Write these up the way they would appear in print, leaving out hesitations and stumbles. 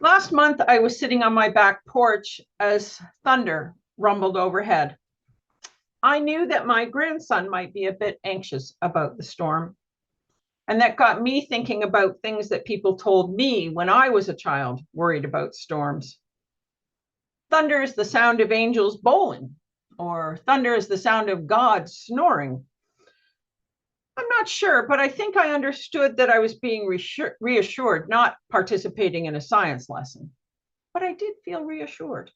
Last month, I was sitting on my back porch as thunder rumbled overhead. I knew that my grandson might be a bit anxious about the storm, and that got me thinking about things that people told me when I was a child worried about storms. Thunder is the sound of angels bowling, or thunder is the sound of God snoring. I'm not sure, but I think I understood that I was being reassured, not participating in a science lesson. But I did feel reassured.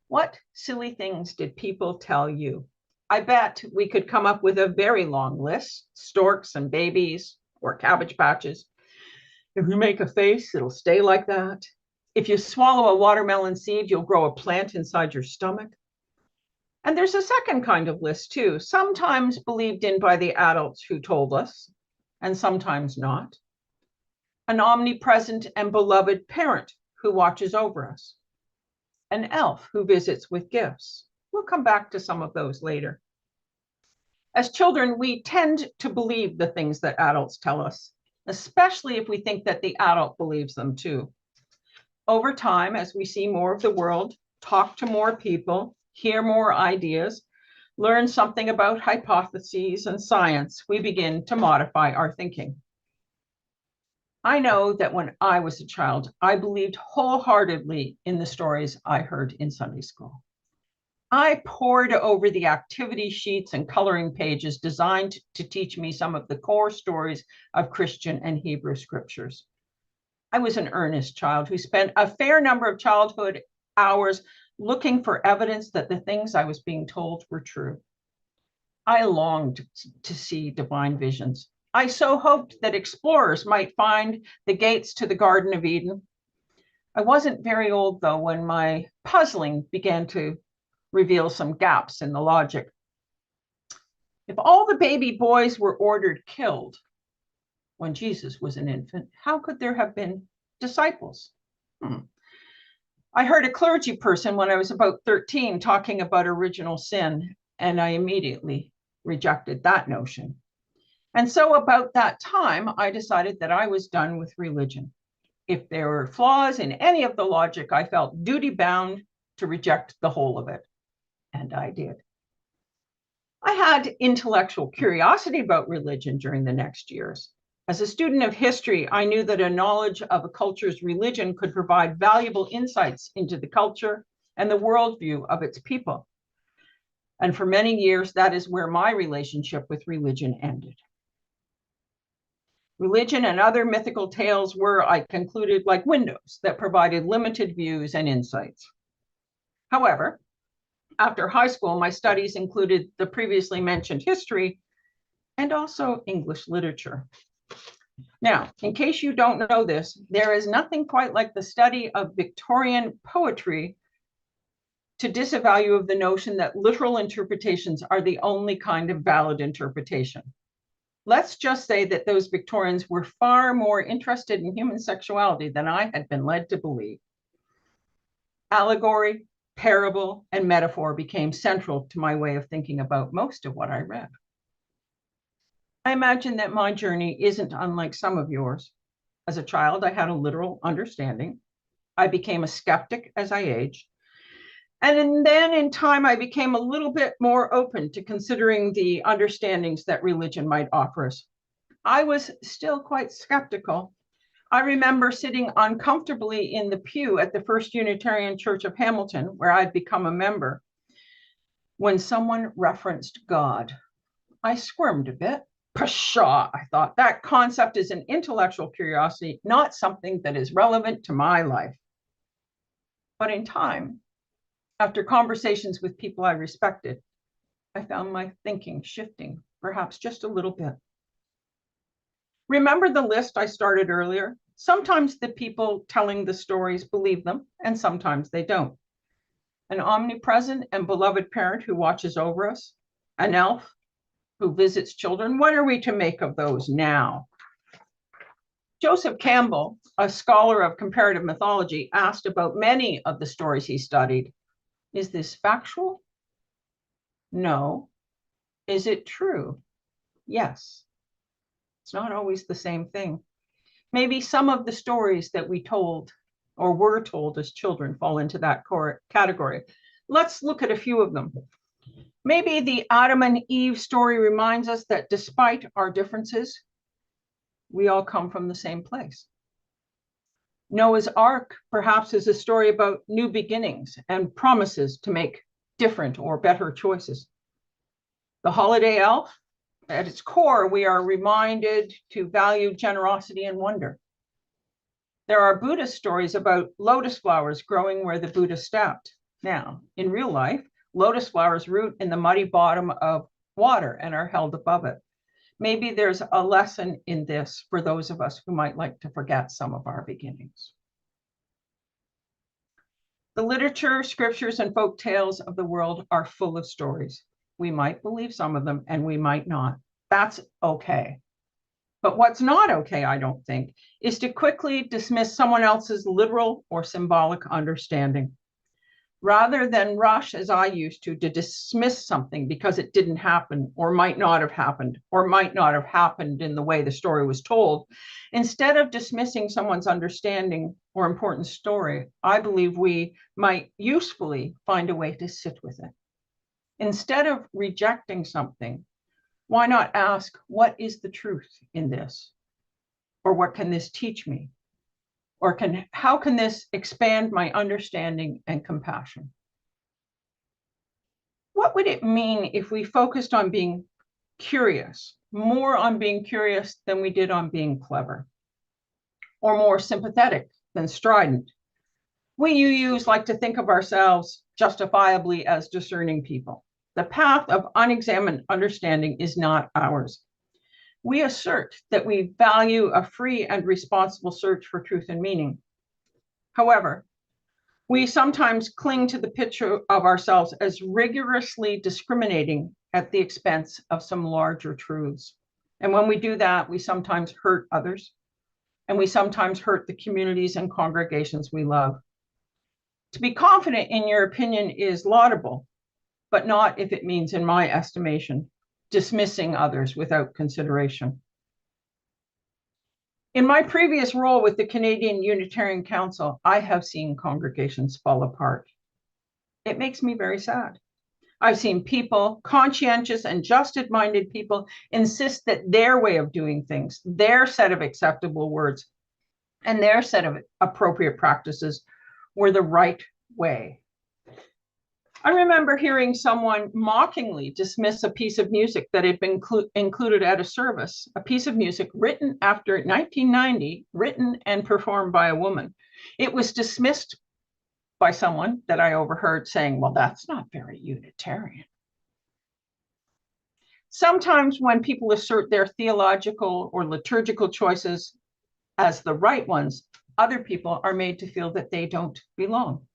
What silly things did people tell you? I bet we could come up with a very long list: storks and babies, or cabbage patches. If you make a face, it'll stay like that. If you swallow a watermelon seed, you'll grow a plant inside your stomach. And there's a second kind of list too, sometimes believed in by the adults who told us, and sometimes not. An omnipresent and beloved parent who watches over us. An elf who visits with gifts. We'll come back to some of those later. As children, we tend to believe the things that adults tell us, especially if we think that the adult believes them too. Over time, as we see more of the world, talk to more people, hear more ideas, learn something about hypotheses and science, we begin to modify our thinking. I know that when I was a child, I believed wholeheartedly in the stories I heard in Sunday school. I pored over the activity sheets and coloring pages designed to teach me some of the core stories of Christian and Hebrew scriptures. I was an earnest child who spent a fair number of childhood hours looking for evidence that the things I was being told were true. I longed to see divine visions. I so hoped that explorers might find the gates to the Garden of Eden. I wasn't very old, though, when my puzzling began to reveal some gaps in the logic. If all the baby boys were ordered killed when Jesus was an infant, how could there have been disciples? I heard a clergy person when I was about 13 talking about original sin, and I immediately rejected that notion. And so about that time, I decided that I was done with religion. If there were flaws in any of the logic, I felt duty bound to reject the whole of it. And I did. I had intellectual curiosity about religion during the next years. As a student of history, I knew that a knowledge of a culture's religion could provide valuable insights into the culture and the worldview of its people. And for many years, that is where my relationship with religion ended. Religion and other mythical tales were, I concluded, like windows that provided limited views and insights. However, after high school, my studies included the previously mentioned history and also English literature. Now, in case you don't know this, there is nothing quite like the study of Victorian poetry to disavow of the notion that literal interpretations are the only kind of valid interpretation. Let's just say that those Victorians were far more interested in human sexuality than I had been led to believe. Allegory, parable, and metaphor became central to my way of thinking about most of what I read. I imagine that my journey isn't unlike some of yours. As a child, I had a literal understanding. I became a skeptic as I aged. And then in time, I became a little bit more open to considering the understandings that religion might offer us. I was still quite skeptical. I remember sitting uncomfortably in the pew at the First Unitarian Church of Hamilton, where I'd become a member, when someone referenced God. I squirmed a bit. Pshaw, I thought, that concept is an intellectual curiosity, not something that is relevant to my life. But in time, after conversations with people I respected, I found my thinking shifting, perhaps just a little bit. Remember the list I started earlier? Sometimes the people telling the stories believe them, and sometimes they don't. An omnipresent and beloved parent who watches over us, an elf who visits children. What are we to make of those now? Joseph Campbell, a scholar of comparative mythology, asked about many of the stories he studied. Is this factual? No. Is it true? Yes. It's not always the same thing. Maybe some of the stories that we told or were told as children fall into that category. Let's look at a few of them. Maybe the Adam and Eve story reminds us that despite our differences, we all come from the same place. Noah's Ark perhaps is a story about new beginnings and promises to make different or better choices. The Holiday Elf, at its core, we are reminded to value generosity and wonder. There are Buddhist stories about lotus flowers growing where the Buddha stepped. Now, in real life, lotus flowers root in the muddy bottom of water and are held above it. Maybe there's a lesson in this for those of us who might like to forget some of our beginnings. The literature, scriptures, and folk tales of the world are full of stories. We might believe some of them and we might not. That's okay. But what's not okay, I don't think, is to quickly dismiss someone else's literal or symbolic understanding. Rather than rush, as I used to dismiss something because it didn't happen or might not have happened in the way the story was told, instead of dismissing someone's understanding or important story, I believe we might usefully find a way to sit with it. Instead of rejecting something, why not ask, what is the truth in this? Or what can this teach me? Or how can this expand my understanding and compassion? What would it mean if we focused on being curious, more on being curious than we did on being clever, or more sympathetic than strident? We UUs like to think of ourselves justifiably as discerning people. The path of unexamined understanding is not ours. We assert that we value a free and responsible search for truth and meaning. However, we sometimes cling to the picture of ourselves as rigorously discriminating at the expense of some larger truths. And when we do that, we sometimes hurt others, and we sometimes hurt the communities and congregations we love. To be confident in your opinion is laudable, but not if it means, in my estimation, dismissing others without consideration. In my previous role with the Canadian Unitarian Council, I have seen congregations fall apart. It makes me very sad. I've seen people, conscientious and just-minded people, insist that their way of doing things, their set of acceptable words, and their set of appropriate practices were the right way. I remember hearing someone mockingly dismiss a piece of music that had been included at a service, a piece of music written after 1990, written and performed by a woman. It was dismissed by someone that I overheard saying, well, that's not very Unitarian. Sometimes when people assert their theological or liturgical choices as the right ones, other people are made to feel that they don't belong.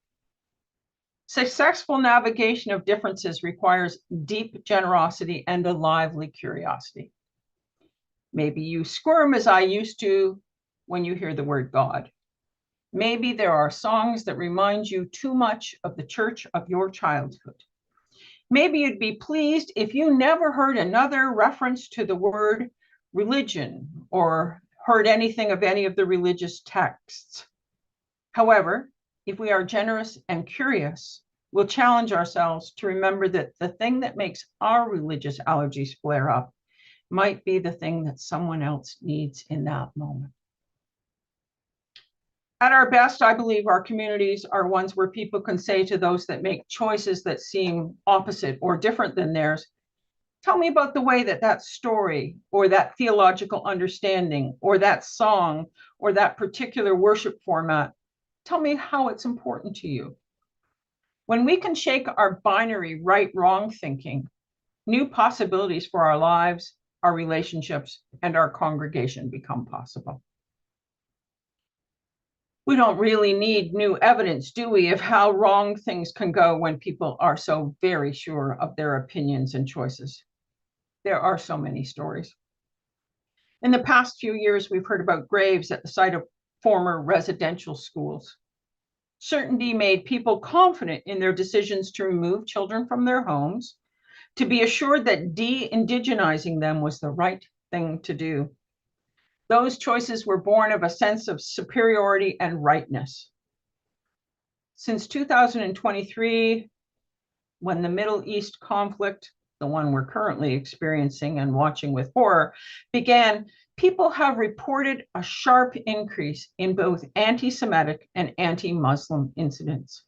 Successful navigation of differences requires deep generosity and a lively curiosity. Maybe you squirm as I used to when you hear the word God. Maybe there are songs that remind you too much of the church of your childhood. Maybe you'd be pleased if you never heard another reference to the word religion or heard anything of any of the religious texts. However, if we are generous and curious, we'll challenge ourselves to remember that the thing that makes our religious allergies flare up might be the thing that someone else needs in that moment. At our best, I believe our communities are ones where people can say to those that make choices that seem opposite or different than theirs, tell me about the way that that story or that theological understanding or that song or that particular worship format, tell me how it's important to you. When we can shake our binary right-wrong thinking, new possibilities for our lives, our relationships, and our congregation become possible. We don't really need new evidence, do we, of how wrong things can go when people are so very sure of their opinions and choices. There are so many stories. In the past few years, we've heard about graves at the site of former residential schools. Certainty made people confident in their decisions to remove children from their homes, to be assured that de-indigenizing them was the right thing to do. Those choices were born of a sense of superiority and rightness. Since 2023, when the Middle East conflict, the one we're currently experiencing and watching with horror, began, people have reported a sharp increase in both anti-Semitic and anti-Muslim incidents.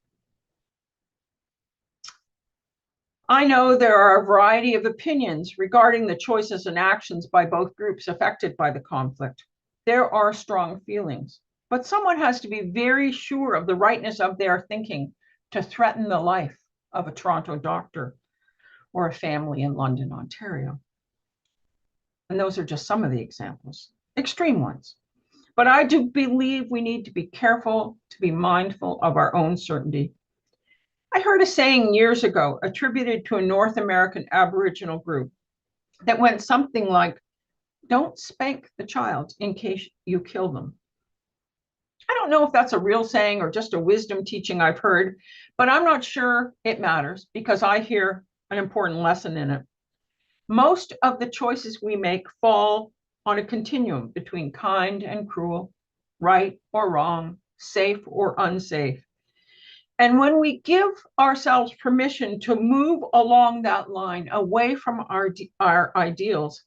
I know there are a variety of opinions regarding the choices and actions by both groups affected by the conflict. There are strong feelings, but someone has to be very sure of the rightness of their thinking to threaten the life of a Toronto doctor or a family in London, Ontario. And those are just some of the examples, extreme ones. But I do believe we need to be careful, to be mindful of our own certainty. I heard a saying years ago attributed to a North American Aboriginal group that went something like, "Don't spank the child in case you kill them." I don't know if that's a real saying or just a wisdom teaching I've heard, but I'm not sure it matters because I hear an important lesson in it. Most of the choices we make fall on a continuum between kind and cruel, right or wrong, safe or unsafe. And when we give ourselves permission to move along that line away from our ideals,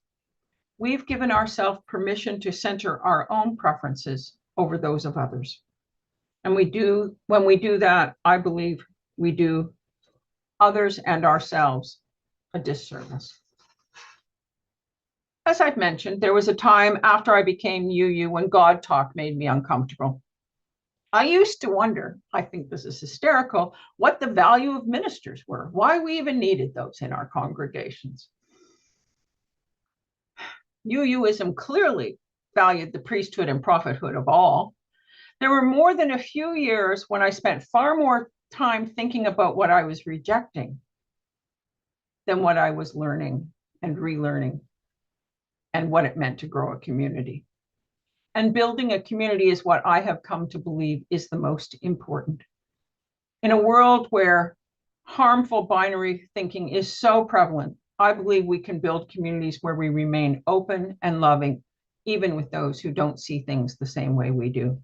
we've given ourselves permission to center our own preferences over those of others. And when we do that, I believe we do others and ourselves a disservice. As I've mentioned, there was a time after I became UU when God talk made me uncomfortable. I used to wonder, I think this is hysterical, what the value of ministers were, why we even needed those in our congregations. UUism clearly valued the priesthood and prophethood of all. There were more than a few years when I spent far more time thinking about what I was rejecting than what I was learning and relearning and what it meant to grow a community. And building a community is what I have come to believe is the most important. In a world where harmful binary thinking is so prevalent, I believe we can build communities where we remain open and loving, even with those who don't see things the same way we do.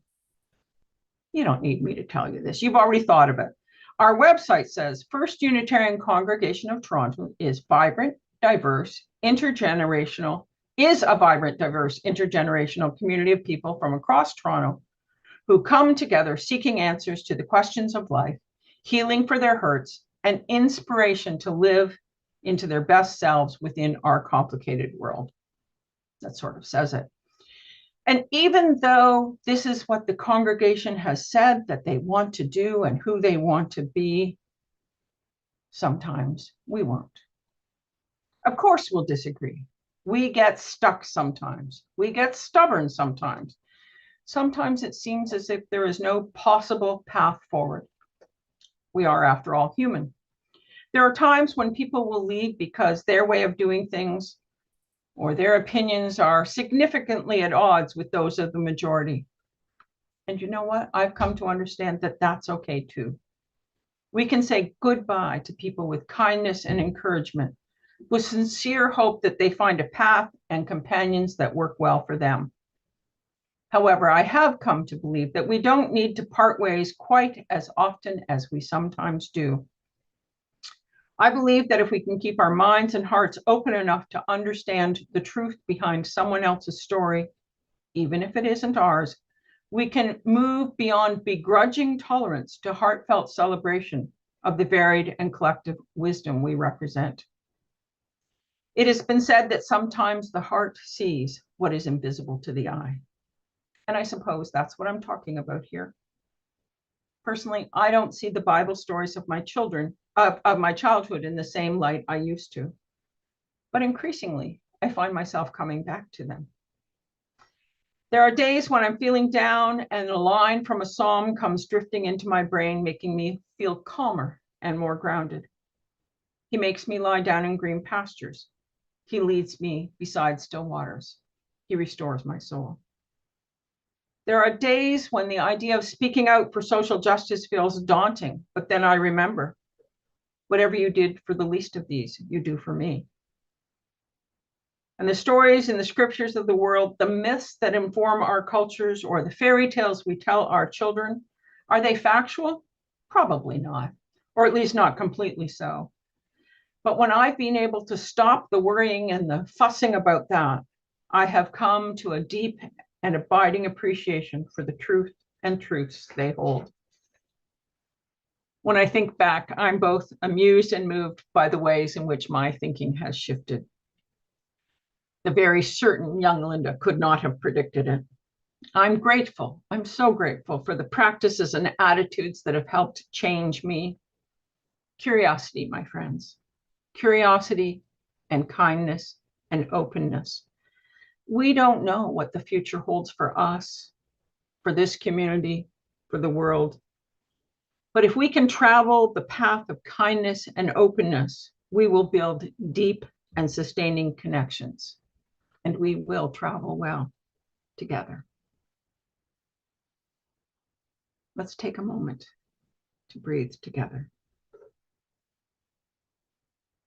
You don't need me to tell you this. You've already thought of it. Our website says First Unitarian Congregation of Toronto is vibrant, diverse, intergenerational, is a vibrant, diverse, intergenerational community of people from across Toronto who come together seeking answers to the questions of life, healing for their hurts, and inspiration to live into their best selves within our complicated world. That sort of says it. And even though this is what the congregation has said that they want to do and who they want to be, sometimes we won't. Of course, we'll disagree. We get stuck sometimes. We get stubborn sometimes. Sometimes it seems as if there is no possible path forward. We are, after all, human. There are times when people will leave because their way of doing things or their opinions are significantly at odds with those of the majority. And you know what? I've come to understand that that's okay too. We can say goodbye to people with kindness and encouragement, with sincere hope that they find a path and companions that work well for them. However, I have come to believe that we don't need to part ways quite as often as we sometimes do. I believe that if we can keep our minds and hearts open enough to understand the truth behind someone else's story, even if it isn't ours, we can move beyond begrudging tolerance to heartfelt celebration of the varied and collective wisdom we represent. It has been said that sometimes the heart sees what is invisible to the eye. And I suppose that's what I'm talking about here. Personally, I don't see the Bible stories of my childhood in the same light I used to. But increasingly, I find myself coming back to them. There are days when I'm feeling down and a line from a psalm comes drifting into my brain, making me feel calmer and more grounded. He makes me lie down in green pastures. He leads me beside still waters. He restores my soul. There are days when the idea of speaking out for social justice feels daunting, but then I remember, whatever you did for the least of these, you do for me. And the stories in the scriptures of the world, the myths that inform our cultures, or the fairy tales we tell our children, are they factual Probably not, or at least not completely so. But when I've been able to stop the worrying and the fussing about that, I have come to a deep and abiding appreciation for the truth and truths they hold. When I think back, I'm both amused and moved by the ways in which my thinking has shifted. The very certain young Linda could not have predicted it. I'm grateful. I'm so grateful for the practices and attitudes that have helped change me. Curiosity, my friends. Curiosity and kindness and openness. We don't know what the future holds for us, for this community, for the world. But if we can travel the path of kindness and openness, we will build deep and sustaining connections, and we will travel well together. Let's take a moment to breathe together.